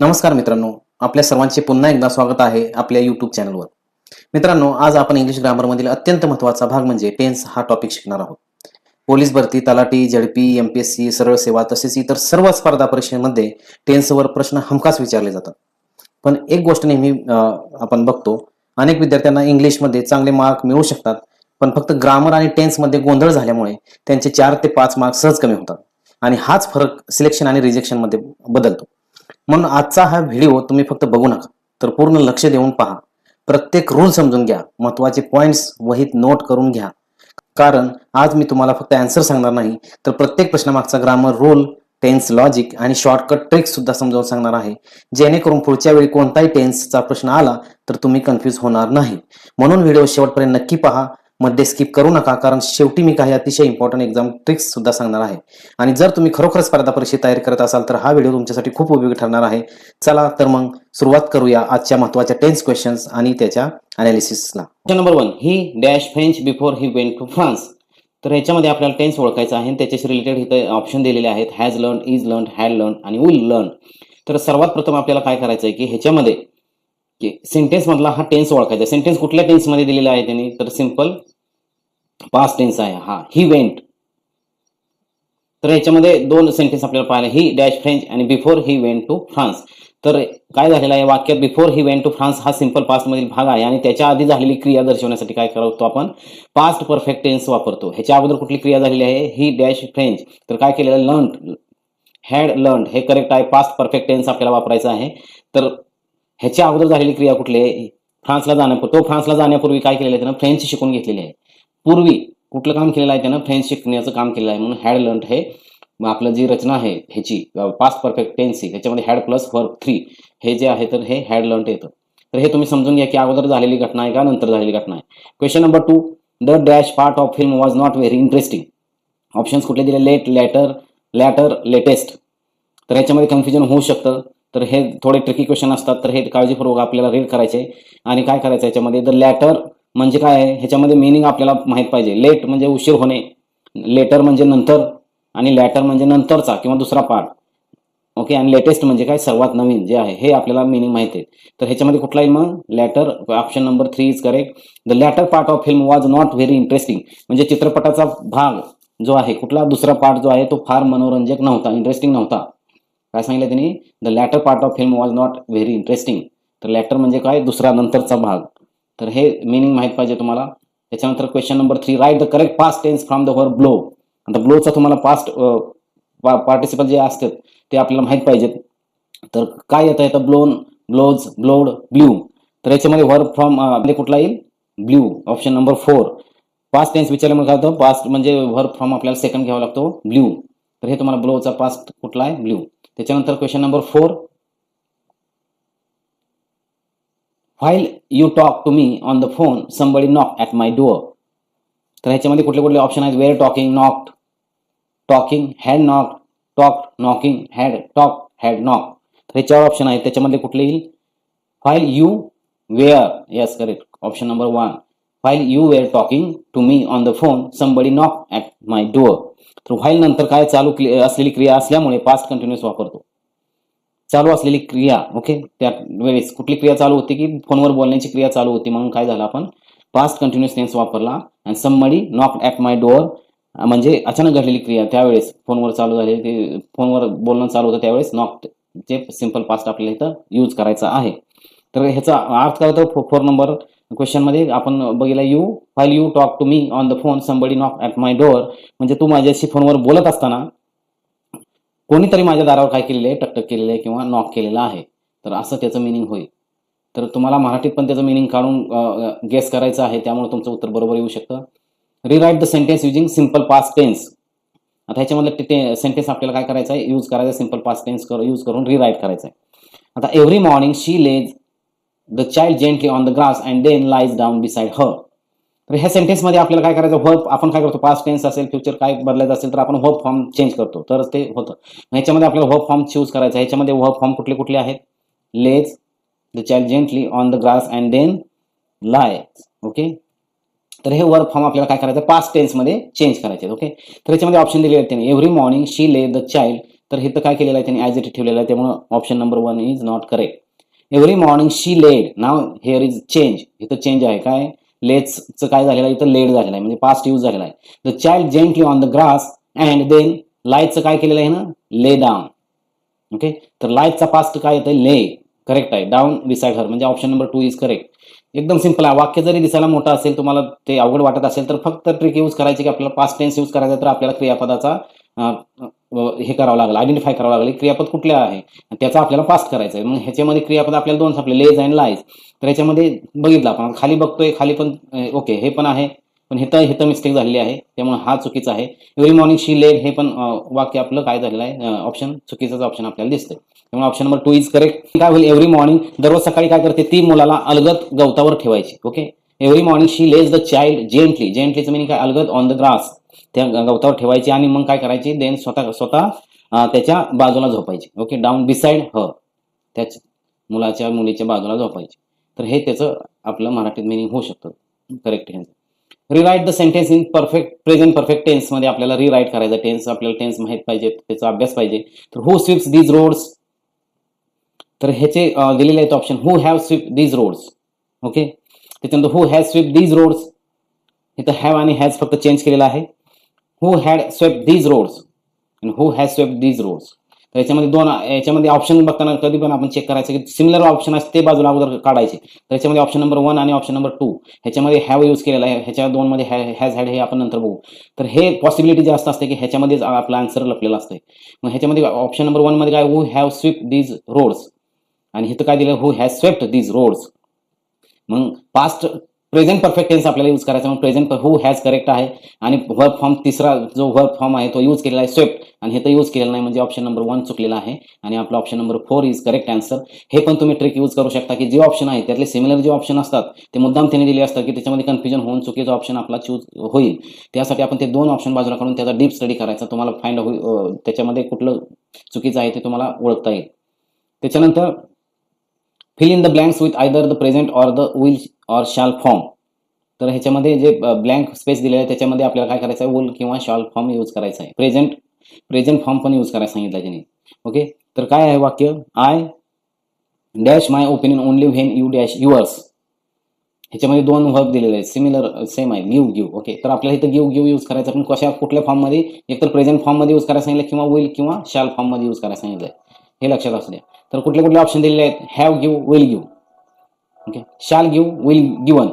नमस्कार मित्रांनो, आपल्या सर्वांचे पुन्हा एकदा स्वागत आहे आपल्या यूट्यूब चॅनलवर. मित्रांनो, आज आपण इंग्लिश ग्रामरमधील अत्यंत महत्त्वाचा भाग म्हणजे टेन्स हा टॉपिक शिकणार आहोत. पोलीस भरती, तलाठी, झडपी, एमपीएससी, सरळ सेवा तसेच इतर सर्व स्पर्धा परीक्षेमध्ये टेन्सवर प्रश्न हमखास विचारले जातात. पण एक गोष्ट नेहमी आपण बघतो, अनेक विद्यार्थ्यांना इंग्लिशमध्ये चांगले मार्क मिळू शकतात, पण फक्त ग्रामर आणि टेन्समध्ये गोंधळ झाल्यामुळे त्यांचे 4 ते 5 मार्क सहज कमी होतात आणि हाच फरक सिलेक्शन आणि रिजेक्शनमध्ये बदलतो. म्हणून आजचा हा व्हिडिओ तुम्ही फक्त बघू नका, तर पूर्ण लक्ष देऊन पहा. प्रत्येक रूल समजून घ्या, महत्त्वाचे पॉइंट्स वहीत नोट करून घ्या, कारण आज मी तुम्हाला फक्त आन्सर सांगणार नाही, तर प्रत्येक प्रश्नामागचा ग्रामर रूल, टेन्स लॉजिक आणि शॉर्टकट ट्रिक्स सुद्धा समजावून सांगणार आहे, जेणेकरून पुढच्या वेळी कोणताही टेन्सचा प्रश्न आला तर तुम्ही कन्फ्यूज होणार नाही. म्हणून व्हिडिओ शेवटपर्यंत नक्की पहा, मध्ये स्किप करू नका, कारण शेवटी मी काही अतिशय इम्पॉर्टंट एक्झाम ट्रिक्स सुद्धा सांगणार आहे. आणि जर तुम्ही खरोखर स्पर्धा परीक्षा तयारी करत असाल तर हा व्हिडिओ तुमच्यासाठी खूप उपयोगी ठरणार आहे. चला तर मग सुरुवात करूया आजच्या महत्त्वाच्या टेन्स क्वेश्चन्स आणि त्याच्या अनालिसिसला. Question number 1, he dash French before he went to France. तर ह्याच्यामध्ये आपल्याला टेन्स ओळखायचा आहे. त्याच्याशी रिलेटेड इथे ऑप्शन दिलेले आहेत, has learn, is learn, had learn आणि विल लर्न. तर सर्वात प्रथम आपल्याला काय करायचं आहे की ह्याच्यामध्ये सेंटेन्स मधला हा टेन्स ओळखायचा. सेंटेन्स कुठल्या टेन्स मध्ये दिलेला आहे त्यांनी, तर सिंपल पास्ट टेन्स आहे हा, ही वेंट. तर याच्यामध्ये दोन सेंटेन्स आपल्याला पाहायला, ही डॅश फ्रेंच आणि before he went to France. तर काय झालेलं आहे वाक्यात, before he went to France हा सिंपल पास्ट मधील भाग आहे आणि त्याच्या आधी झालेली क्रिया दर्शवण्यासाठी काय करतो आपण, पास्ट परफेक्ट टेन्स वापरतो. ह्याच्या अगोदर कुठली क्रिया झालेली आहे, ही डॅश फ्रेंच. तर काय केलेलं, लर्न, हॅड लर्न हे करेक्ट आहे. पास्ट परफेक्ट टेन्स आपल्याला वापरायचा आहे. तर ह्याच्या अगोदर झालेली क्रिया कुठली आहे, फ्रान्सला जाण्यापूर्वी. तो फ्रान्सला जाण्यापूर्वी काय केलेलं आहे त्यानं, फ्रेंच शिकून घेतलेली आहे. पूर्वी कुठलं काम केलेलं आहे त्यानं, फ्रेंच शिकण्याचं काम केलेलं आहे. म्हणून हॅड लर्न हे आपलं जी रचना आहे ह्याची पास्ट परफेक्ट टेन्स त्याच्यामध्ये हॅड प्लस वर्ब 3 हे जे आहे तर हे हॅड लर्न येतं. तर हे तुम्ही समजून घ्या की अगोदर झालेली घटना आहे का नंतर झालेली घटना आहे. Question number 2, the dash part of film was not very interesting. Options कुठले दिले, लेट, लॅटर, लेटेस्ट. तर ह्याच्यामध्ये कन्फ्युजन होऊ शकतं. तर हे थोडे ट्रिकी क्वेश्चन असतात, तर हे काळजीपूर्वक आपल्याला रीड करायचे आणि काय करायचं याच्यामध्ये, द लॅटर म्हणजे काय आहे ह्याच्यामध्ये मिनिंग आपल्याला माहित पाहिजे. लेट म्हणजे उशीर होणे, लेटर म्हणजे नंतर आणि लॅटर म्हणजे नंतरचा किंवा दुसरा पार्ट. ओके, आणि लेटेस्ट म्हणजे काय, सर्वात नवीन जे आहे, हे आपल्याला मिनिंग माहिती आहे. तर ह्याच्यामध्ये कुठला येईल मग, later. Option number 3 is correct. The later part of film was not very interesting म्हणजे चित्रपटाचा भाग जो आहे कुठला, दुसरा पार्ट जो आहे तो फार मनोरंजक नव्हता, इंटरेस्टिंग नव्हता. काय सांगितलं त्यांनी, the later part of film was not very interesting. तर लॅटर म्हणजे काय, दुसरा नंतरचा भाग. तर हे मिनिंग माहित पाहिजे तुम्हाला. त्याच्यानंतर question number 3, write the correct past tense from the verb blow. आता ब्लोचा तुम्हाला पास्ट पार्टिसिपल जे असतात ते आपल्याला माहित पाहिजेत. तर काय येतं ब्लोन, ब्लोज, ब्लोड, ब्ल्यू. तर याच्यामध्ये वर्ब फ्रॉम कुठला येईल, blew. Option number 4. Past tense विचारल्यामुळे काय होतं, पास्ट म्हणजे वर्ब फ्रॉम आपल्याला सेकंड घ्यावा लागतो, ब्ल्यू. तर हे तुम्हाला ब्लोचा पास्ट कुठला आहे, ब्ल्यू. त्याच्यानंतर question number 4, while you talk to me on the phone somebody knock at my door. तर ह्याच्यामध्ये कुठले कुठले ऑप्शन आहेत, were talking, knocked, talking, had knocked, talked, knocking, had talk, had knock. तर हे 4 ऑप्शन आहेत. त्याच्यामध्ये कुठले येईल, while you were, yes correct. Option number 1, while you were talking to me on the phone somebody knock at my door. तर while नंतर काय चालू असलेली क्रिया असल्यामुळे पास्ट कंटिन्युअस वापरतो. चालू असलेली क्रिया, ओके, त्या वेळेस कुठली क्रिया चालू होती की फोनवर बोलण्याची क्रिया चालू होती, म्हणून काय झालं आपण पास्ट कंटिन्युअस टेन्स वापरला. आणि somebody knock at my door म्हणजे अचानक घडलेली क्रिया, त्यावेळेस फोनवर चालू झाले, ते फोनवर बोलणं चालू होतं त्यावेळेस नॉक जे सिंपल पास्ट आपल्याला इथं यूज करायचा आहे. तर ह्याचा अर्थ काय होतो, 4 नंबर क्वेश्चन मध्ये आपण बघितला, you while you talk to me on the phone somebody knock at my door म्हणजे तू माझ्याशी फोनवर बोलत असताना कोणीतरी माझ्या दारावर काय केलेलं आहे, टकटक केलेलं आहे किंवा नॉक केलेला आहे. तर असं त्याचं मिनिंग होईल. तर तुम्हाला मराठीत पण त्याचं मिनिंग काढून गेस करायचं आहे, त्यामुळे तुमचं उत्तर बरोबर येऊ शकतं. Rewrite the sentence using simple past tense. आता ह्याच्यामधलं सेंटेन्स आपल्याला काय करायचं आहे, यूज करायचं, सिंपल पास्ट टेन्स यूज करून रिराईट करायचं आहे. आता every morning she lays the child gently on the grass and then lies down beside her. तर ह्या सेंटेन्समध्ये आपल्याला काय करायचं, वर्ब आपण काय करतो, पास्ट टेन्स असेल, फ्युचर काय बदलायचं असेल तर आपण वर्ब फॉर्म चेंज करतो, तर ते होतं. ह्याच्यामध्ये आपल्याला वर्ब फॉर्म चूज करायचा आहे. ह्याच्यामध्ये वर्ब फॉर्म कुठले कुठले आहेत, lays the child gently on the grass and then lie. Okay, तर हे वर्ब फॉर्म आपल्याला काय करायचं, पास्ट टेन्स मध्ये चेंज करायचे. ओके, तर याच्यामध्ये ऑप्शन दिले आहेत त्यांनी, एव्हरी मॉर्निंग शी ले द चाइल्ड. तर हे तर काय केलेलं आहे त्यांनी ॲज इट ठेवलेलं आहे, त्यामुळे option number 1 is not correct. Every morning she laid, now here is change, इथं चेंज आहे, काय लेट्सचं काय झालेलं आहे, इथं लेड झालेलं आहे म्हणजे पास्ट यूज झालेला आहे. The child gently on the grass and then लाईटचं काय केलेलं आहे ना, ले डाऊन. ओके, तर लाईटचा पास्ट काय येतं, ले, करेक्ट आहे. डाऊन बिसाइड हर म्हणजे ऑप्शन नंबर 2 इज करेक्ट. एकदम सिंपल आहे. वाक्य जरी दिसायला मोठं असेल, तुम्हाला ते अवघड वाटत असेल, तर फक्त ट्रिक यूज करायची की आपल्याला पास्ट टेन्स यूज करायचा, तर आपल्याला क्रियापदाचा हे करावं लागेल, आयडेंटिफाय करावं लागेल क्रियापद कुठले आहे, त्याचा आपल्याला पास्ट करायचं आहे. मग ह्याच्यामध्ये क्रियापद आपल्याला दोन सापडले, लेज अँड लाईज. तर ह्याच्यामध्ये बघितलं आपण, खाली बघतोय, खाली पण ओके हे पण आहे, पण हे मिस्टेक झालेली आहे, त्यामुळे हा चुकीचा आहे. एव्हरी मॉर्निंग शी लेड हे पण वाक्य आपलं काय झालेलं आहे, ऑप्शन चुकीचाच ऑप्शन आपल्याला दिसतंय, त्यामुळे ऑप्शन नंबर 2 इज करेक्ट. काय होईल, एव्हरी मॉर्निंग दररोज सकाळी काय करते ती, मुलाला अलगद गवतावर ठेवायची. Okay, every morning she lays the child gently, जेंटलीचं मिनिंग काय, अलगद ऑन द ग्रास, त्या गवतावर ठेवायची आणि मग काय करायची, देन स्वतः त्याच्या बाजूला झोपायची. ओके, डाऊन बिसाइड हर, त्याच मुलीच्या बाजूला झोपायची. तर हे त्याचं आपलं मराठीत मिनिंग होऊ शकतं correct. Rewrite the sentence in present perfect tense मध्ये आपल्याला रिराईट करायचं. टेन्स आपल्याला टेन्स माहित पाहिजे, त्याचा अभ्यास पाहिजे. तर हू स्वीप्स दीज रोड्स, तर ह्याचे दिलेले आहेत option, who have sweep these roads. Okay, त्याच्यानंतर who has sweep these roads, इथं हॅव आणि हॅज फक्त चेंज केलेला आहे. Who had swept these roads आणि who has swept these roads. तर याच्यामध्ये ऑप्शन बघताना कधी पण आपण चेक करायचं की सिमिलर ऑप्शन असते ते बाजूला अगोदर काढायचे. तर याच्यामध्ये ऑप्शन नंबर 1 आणि ऑप्शन नंबर 2 ह्याच्यामध्ये हॅव यूज केलेला आहे, ह्याच्या 2 मध्ये हॅज हॅड हे आपण नंतर बघू. तर हे पॉसिबिलिटी जास्त असते की ह्याच्यामध्येच आपला आन्सर लपलेला असते. मग ह्याच्यामध्ये ऑप्शन नंबर 1 मध्ये काय, who have sweep these roads, आणि इथं काय दिलं, who has swept these roads. मग पास्ट प्रेझेंट परफेक्ट टेन्स आपल्याला यूज करायचा, मग प्रेझेंट हू हॅज करेक्ट आहे, आणि वर्ब फॉर्म तिसरा जो वर्ब फॉर्म आहे तो यूज केलेला आहे स्वेप्ट, आणि हे तर यूज केलेलं नाही म्हणजे ऑप्शन नंबर 1 चुकलेला आहे, आणि आपला option number 4 is correct answer. हे पण तुम्ही ट्रिक यूज करू शकता की जे ऑप्शन आहे त्यातले सिमिलर जे ऑप्शन असतात ते मुद्दाम त्यांनी दिले असतात की त्याच्यामध्ये कन्फ्युजन होऊन चुकीचा ऑप्शन आपला चूज होईल. त्यासाठी आपण ते 2 ऑप्शन बाजूला काढून त्याचा डीप स्टडी करायचा, तुम्हाला फाइंड होईल त्याच्यामध्ये कुठलं चुकीचं आहे ते तुम्हाला ओळखता येईल. त्याच्यानंतर fill in the blanks with either the present or the will or shall form. तर ह्याच्यामध्ये जे ब्लँक स्पेस दिलेलं आहे त्याच्यामध्ये आपल्याला काय करायचं आहे, विल किंवा शॅल फॉर्म यूज करायचा आहे. प्रेझेंट फॉर्म पण यूज करायला सांगितलं त्यांनी. ओके, तर काय आहे वाक्य, I dash my opinion only when you dash yours. ह्याच्यामध्ये 2 वर्ब दिलेले आहेत, सिमिलर सेम आहे, गिव्ह. ओके, तर आपल्याला इथं गिव्ह यूज करायचं, पण कुठल्या फॉर्ममध्ये, एकतर प्रेझेंट फॉर्ममध्ये यूज करायला सांगितलं किंवा विल किंवा शॅल फॉर्ममध्ये यूज करायला सांगितलं, हे लक्षात असू द्या. तर कुठले ऑप्शन दिलेले आहेत, have give, will give. Okay, shall give, will given,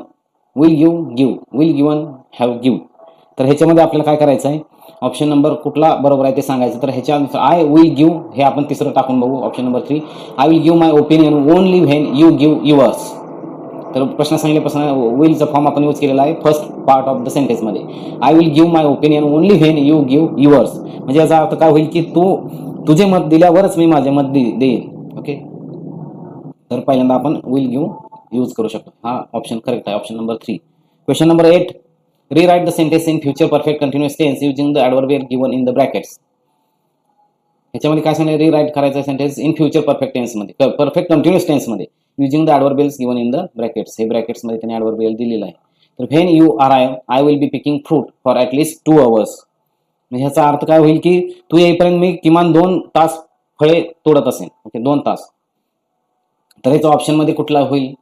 will give, will given, have give. तर ह्याच्यामध्ये आपल्याला काय करायचं आहे, ऑप्शन नंबर कुठला बरोबर आहे ते सांगायचं. तर ह्याच्यानुसार आय विल गिव्ह हे आपण तिसरं टाकून बघू, option number 3, I will give my opinion only when you give yours. तर प्रश्न सांगितल्यापासून विलचा फॉर्म आपण यूज केलेला आहे फर्स्ट पार्ट ऑफ द सेंटेन्समध्ये. I will give my opinion only when you give yours, म्हणजे याचा अर्थ काय होईल की तुझे मत दिल्यावरच मी माझे मत देईन. ओके, तर पहिल्यांदा आपण विल गिव्ह यूज करू शकतो, हा ऑप्शन करेक्ट आहे, option number 3. Question number 8, rewrite the sentence in future perfect continuous tense using the adverbial given in the brackets. ह्याच्यामध्ये काय सांगितलं, रिराईट करायचं sentence in future perfect tense मध्ये, परफेक्ट कंटिन्युअस टेन्स मध्ये, using the adverbials given in the brackets. हे brackets मध्ये त्यांनी adverbial दिलेला आहे. तर when you arrive I will be picking fruit for at least 2 hours. म्हणजे ह्याचा अर्थ काय होईल की तू येईपर्यंत मी किमान 2 तास फळे तोडत असेल. ओके, 2 तास. तर ह्याचा ऑप्शन मध्ये कुठला होईल,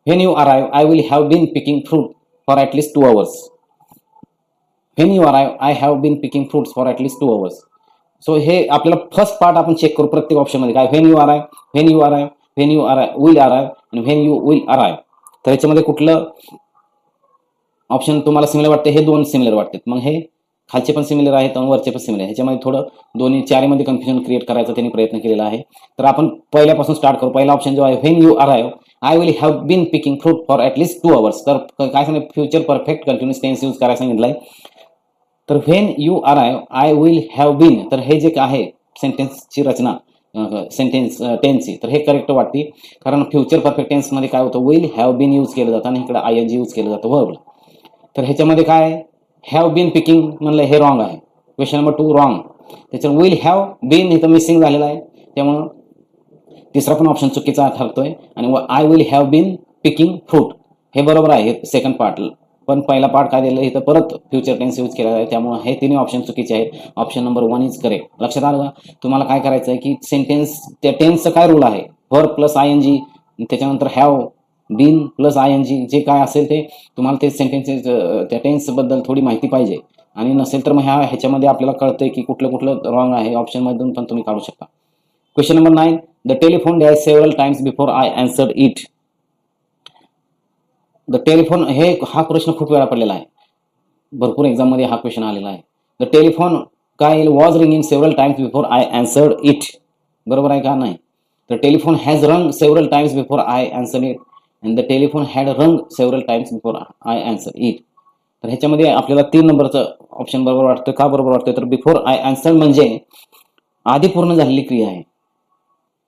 when you arrive I will have been picking fruit for at least 2 hours. When you arrive I have been picking fruits for at least 2 hours. So हे आपल्याला फर्स्ट पार्ट आपण चेक करू प्रत्येक ऑप्शन मध्ये, काय when you arrive, when you arrive, when you will arrive आणि when you will arrive. तर याच्यामध्ये कुठलं ऑप्शन तुम्हाला सिमिलर वाटते, हे 2 सिमिलर वाटतात. मग हे खालचे पण सिमिलर आहेत आणि वरचे पण सिमिलर आहे. ह्याच्यामध्ये थोडं दोन्ही चारीमध्ये कन्फ्युजन क्रिएट करायचा त्यांनी प्रयत्न केलेला आहे. तर आपण पहिल्यापासून स्टार्ट करू. पहिला ऑप्शन जो आहे when you arrive I will have been picking fruit for at least 2 hours. तर काय सांगितलं, future perfect continuous tense use करायला सांगितलंय. तर when you arrive I will have been, तर हे जे आहे सेंटेन्सची रचना सेंटेन्स टेन्सची, तर हे करेक्ट वाटते, कारण फ्युचर परफेक्ट टेन्समध्ये काय होतं, विल हॅव बीन यूज केलं जातं आणि इकडे आयएनजी यूज केलं जातं वर्बला. तर ह्याच्यामध्ये काय हॅव बीन पिकिंग म्हणलं हे रॉंग आहे. Question number 2 wrong. त्याच्यावर विल हॅव बीन इथं मिसिंग झालेलं आहे, त्यामुळं तिसरा पण ऑप्शन चुकीचा ठरतोय. आणि I will have been picking fruit हे बरोबर आहे, सेकंड पार्ट पण पहिला पार्ट काय दिलं इथं परत फ्युचर टेन्स यूज केला आहे, त्यामुळे हे तिन्ही ऑप्शन चुकीचे आहेत. Option number 1 is correct. लक्षात आलं का? तुम्हाला काय करायचं आहे की सेंटेन्स त्या टेन्सचं काय रूल आहे, वर्ब प्लस आयएनजी, त्याच्यानंतर हॅव, बीन प्लस आयएनजी, जे काय असेल ते तुम्हाला ते सेंटेन्सेस त्या टेन्सबद्दल थोडी माहिती पाहिजे. आणि नसेल तर मग ह्याच्यामध्ये आपल्याला कळतंय की कुठलं कुठलं रॉंग आहे, ऑप्शनमधून पण तुम्ही काढू शकता. Question number 9, the telephone dash several times before I answered it. The telephone हा प्रश्न खूप वेळा पडलेला आहे, भरपूर एक्झाममध्ये हा क्वेश्चन आलेला आहे. द टेलिफोन काय was ringing several times before I answered it. बरोबर आहे का नाही? The telephone has rung several times before I answered it and the telephone had rung several times before I answered it. तर ह्याच्यामध्ये आपल्याला 3 नंबरचं option बरोबर वाटतं. का बरोबर वाटतं? तर बिफोर आय अँसर्ड म्हणजे आधी पूर्ण झालेली क्रिया आहे.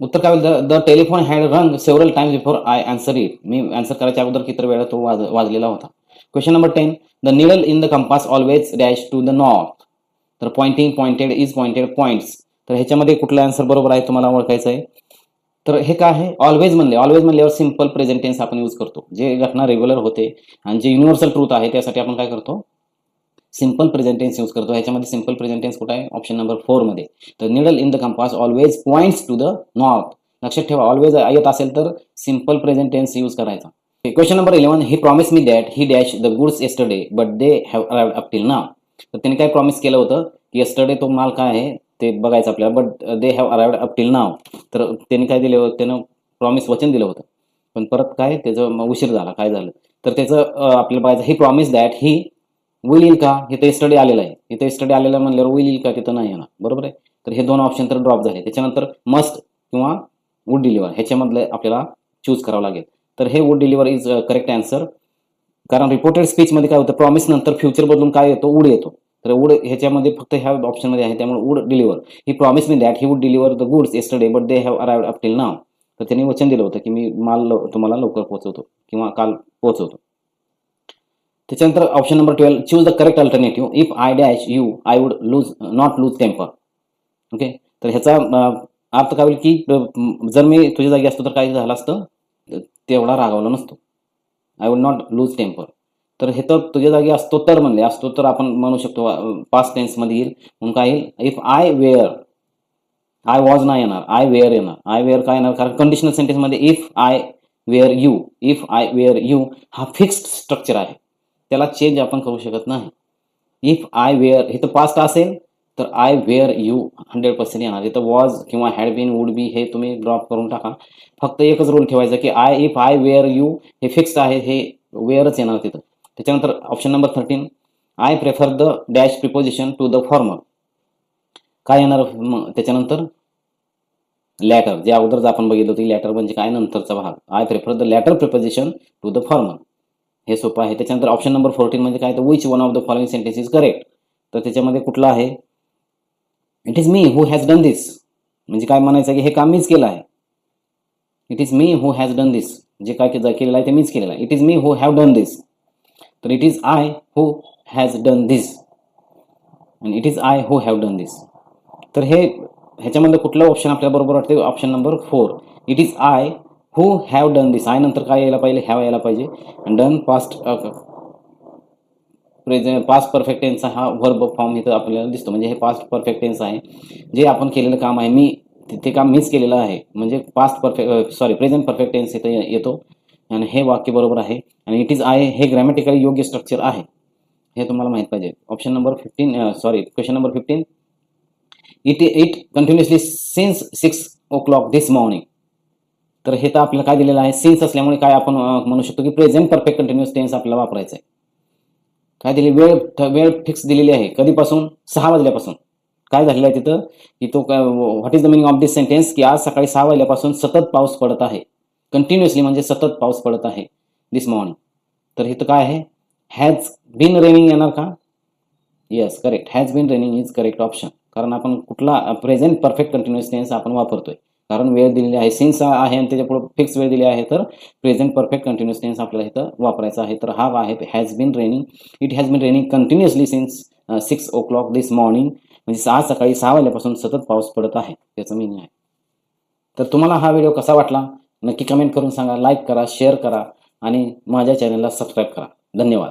उत्तर काय होईल? The telephone had rung several times before I answer it. मी अँसर करायच्या अगोदर किती वेळा तो वाजलेला होता. Question number 10, the needle in the compass always dash to the north. तर pointing, pointed, is pointed, points. तर ह्याच्यामध्ये कुठला आन्सर बरोबर आहे तुम्हाला ओळखायचं आहे. तर हे काय आहे? ऑलवेज म्हणल्यावर सिंपल प्रेझेंट टेन्स आपण यूज करतो. जे घटना रेग्युलर होते आणि जे युनिव्हर्सल ट्रूथ आहे त्यासाठी आपण काय करतो? सिंपल प्रेझेंट टेन्स यूज करतो. ह्याच्यामध्ये सिंपल प्रेझेंट टेन्स कुठे आहे? ऑप्शन नंबर 4 मध्ये. तर needle in the compass always points to the north. लक्षात ठेवा, ऑलवेज येत असेल तर सिंपल प्रेझेंट टेन्स यूज करायचा. Question number 11, he promise me that he dash the goods yesterday but they have arrived up till now. तर त्यांनी काय promise केलं होतं की येस्टरडे तो माल काय आहे ते बघायचं आपल्याला, but they have arrived up till now. तर त्यांनी काय दिलं होतं? त्यानं प्रॉमिस वचन दिलं होतं, पण परत काय त्याचं उशीर झाला. काय झालं तर त्याचं आपल्याला बघायचं. ही प्रॉमिस दॅट ही विल येईल का? इथे स्टडी आलेला आहे. इथे स्टडी आलेला म्हणल्यावर विल येईल का? तिथं नाही येणार. बरोबर आहे. तर हे 2 ऑप्शन तर ड्रॉप झाले. त्याच्यानंतर मस्ट किंवा वुड डिलिव्हर ह्याच्यामधलं आपल्याला चूज करावं लागेल. तर हे would deliver is correct answer. कारण रिपोर्टेड स्पीचमध्ये काय होतं? प्रॉमिस नंतर फ्युचर बदलून काय येतो? वुड येतो. तर वुड ह्याच्यामध्ये फक्त ह्या ऑप्शनमध्ये आहे, त्यामुळे would deliver. He promise me that he would deliver the goods yesterday but they have arrived up till now. तर त्यांनी वचन दिलं होतं की मी माल तुम्हाला लवकर पोहोचवतो किंवा काल पोहोचवतो. त्याच्यानंतर option number 12, choose the correct alternative. If I dash you I would not lose temper. Okay, तर ह्याचा अर्थ काय होईल की जर मी तुझ्या जागी असतो तर काय झालं असतं? तेवढा रागावला नसतो. I would not lose temper. तर हे तर तुझ्या जागी असतो तर म्हणले, असतो तर आपण म्हणू शकतो पास्ट टेन्समध्ये येईल. म्हणून काय येईल? If I were, I was नाही येणार, आय वेअर येणार. आय वेअर काय येणार? कारण कंडिशनल सेंटेन्समध्ये if I were you, if I were you हा फिक्स्ड स्ट्रक्चर आहे, त्याला चेंज आपण करू शकत नाही. इफ आय वेअर इथं पास्ट असेल तर आय वेअर यू 100% येणार. इथं वॉज किंवा हॅड बीन, वुड बी हे तुम्ही ड्रॉप करून टाका. फक्त एकच रूल ठेवायचा की इफ आय वेअर यू हे फिक्स्ड आहे, हे वेअरच येणार तिथं. त्याच्यानंतर option number 13, I prefer the dash preposition to the former. काय येणार त्याच्यानंतर? लॅटर. जे अगोदरच आपण बघितलं होतं लॅटर म्हणजे काय? नंतरचा भाग. I prefer the later preposition to the former. हे सोपं आहे. त्याच्यानंतर ऑप्शन नंबर 14 म्हणजे काय? तर which one of the following sentence is correct. तर त्याच्यामध्ये कुठला आहे? It is me who has done this. म्हणजे काय म्हणायचं की हे काम मीच केलं आहे. It is me who has done this. जे काय केलेलं आहे ते मीच केलेलं आहे. It is me who have done this. तर it is I who has done this आणि it is I who have done this. तर ह्याच्यामध्ये कुठलं ऑप्शन आपल्याला बरोबर वाटते? Option number 4, it is I who have done this. I नंतर काय यायला पाहिजे? हॅव यायला पाहिजे. आणि डन पास्ट परफेक्ट टेन्सचा हा वर्ब फॉर्म इथं आपल्याला दिसतो. म्हणजे हे पास्ट परफेक्ट टेन्स आहे. जे आपण केलेलं काम आहे ते काम मीच केलेलं आहे, म्हणजे प्रेझेंट परफेक्ट टेन्स इथं येतो आणि हे वाक्य बरोबर आहे. आणि इट इज आय हे ग्रॅमॅटिकली योग्य स्ट्रक्चर आहे, हे तुम्हाला माहित पाहिजे. Option number 15 question number 15, it continuously since 6 o'clock this morning. तर हे तर आपल्याला काय दिलेलं आहे? सिन्स असल्यामुळे काय आपण म्हणू शकतो की प्रेझेंट परफेक्ट कंटिन्युअस टेन्स आपल्याला वापरायचं आहे. काय दिली? वेळ फिक्स दिलेली आहे. कधीपासून? 6 वाजल्यापासून. काय झालेलं आहे तिथं की तो what is the meaning of this sentence की आज सकाळी 6 वाजल्यापासून सतत पाऊस पडत आहे. कंटिन्युअसली म्हणजे सतत पाऊस पडत आहे दिस मॉर्निंग. तर इथं काय आहे? हॅज बीन रेनिंग येणार का? Yes, correct. Has been raining is correct option. कारण आपण कुठला प्रेझेंट परफेक्ट कंटिन्युअस टेन्स आपण वापरतोय, कारण वेळ दिलेली आहे, सिन्स आहे आणि त्याच्या पुढे फिक्स वेळ दिली आहे. तर प्रेझेंट परफेक्ट कंटिन्युअस टेन्स आपल्याला इथं वापरायचा आहे. तर हा आहे has been raining. It has been raining continuously since 6 o'clock this morning. म्हणजे आज सकाळी 6 वाजल्यापासून सतत पाऊस पडत आहे, त्याचं मिनिंग आहे. तर तुम्हाला हा व्हिडिओ कसा वाटला नक्की कमेंट करून सांगा. लाईक करा, शेअर करा आणि माझ्या चॅनलला सबस्क्राईब करा. धन्यवाद.